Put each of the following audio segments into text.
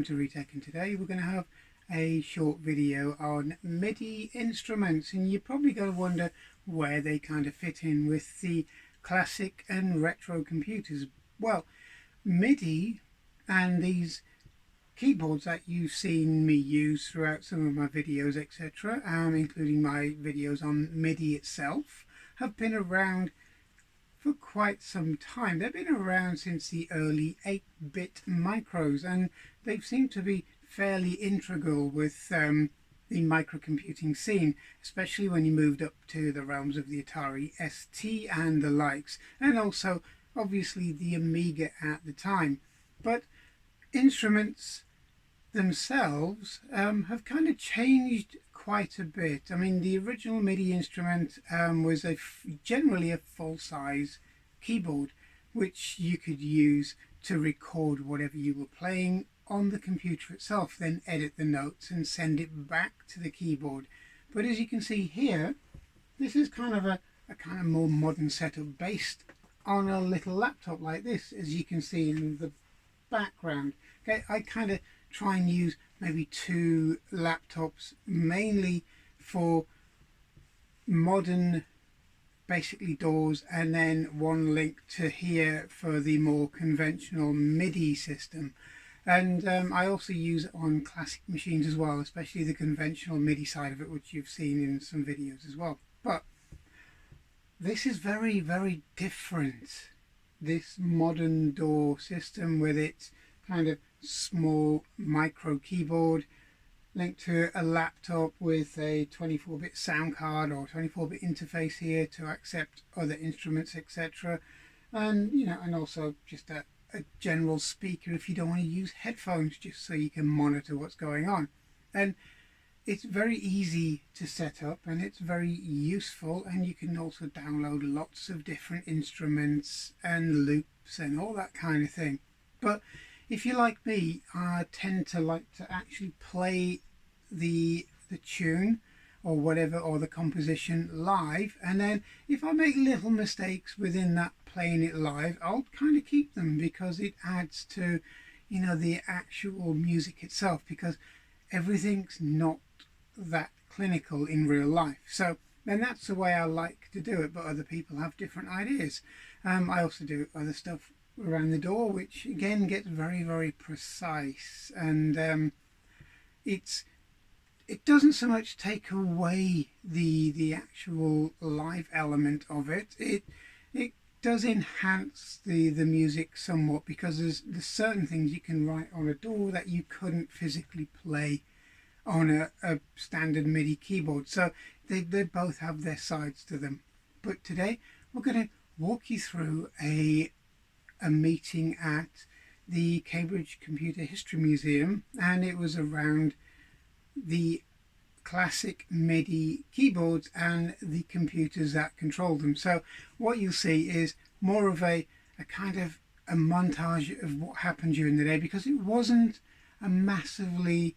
welcome to Retech, and today we're going to have a short video on MIDI instruments, and you're probably going to wonder where they kind of fit in with the classic and retro computers. Well, MIDI and these keyboards that you've seen me use throughout some of my videos, etc., including my videos on MIDI itself, have been around for quite some time. They've been around since the early 8-bit micros, and they've seemed to be fairly integral with the microcomputing scene, especially when you moved up to the realms of the Atari ST and the likes, and also obviously the Amiga at the time. But instruments themselves have kind of changed quite a bit. I mean, the original MIDI instrument was generally a full-size keyboard which you could use to record whatever you were playing on the computer itself, then edit the notes and send it back to the keyboard. But as you can see here, this is kind of a kind of more modern setup based on a little laptop like this, as you can see in the background. Okay, I kind of try and use maybe two laptops mainly for modern basically DAWs, and then one link to here for the more conventional MIDI system. And I also use it on classic machines as well, especially the conventional MIDI side of it, which you've seen in some videos as well. But this is very, very different. This modern DAW system with its kind of small micro keyboard linked to a laptop with a 24-bit sound card or 24-bit interface here to accept other instruments, etc. And and also just a general speaker if you don't want to use headphones, just so you can monitor what's going on. And it's very easy to set up, and it's very useful, and you can also download lots of different instruments and loops and all that kind of thing. But if you're like me, I tend to like to actually play the tune or whatever, or the composition live, and then if I make little mistakes within that playing it live, I'll kind of keep them, because it adds to the actual music itself, because everything's not that clinical in real life. So then that's the way I like to do it, but other people have different ideas. I also do other stuff around the DAW, which again gets very, very precise, and it doesn't so much take away the actual live element of it. It does enhance the music somewhat, because there's certain things you can write on a DAW that you couldn't physically play on a standard MIDI keyboard. So they both have their sides to them. But today we're going to walk you through a meeting at the Cambridge Computer History Museum, and it was around the classic MIDI keyboards and the computers that control them. So what you'll see is more of a kind of a montage of what happened during the day, because it wasn't a massively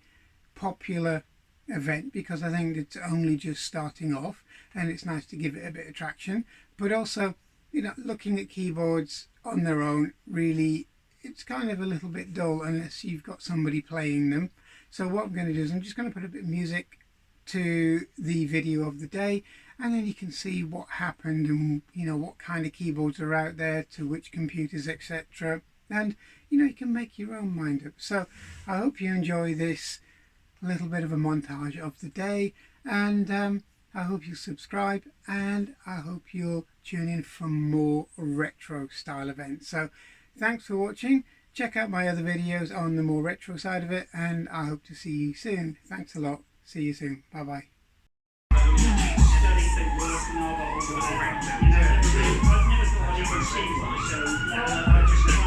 popular event, because I think it's only just starting off, and it's nice to give it a bit of traction. But also, looking at keyboards on their own, really, it's kind of a little bit dull unless you've got somebody playing them. So what I'm going to do is I'm just going to put a bit of music to the video of the day, and then you can see what happened and what kind of keyboards are out there, to which computers, etc. And you can make your own mind up. So I hope you enjoy this little bit of a montage of the day, and I hope you subscribe, and I hope you'll tune in for more retro style events. So thanks for watching. Check out my other videos on the more retro side of it, and I hope to see you soon. Thanks a lot. See you soon. Bye bye. I've never thought I would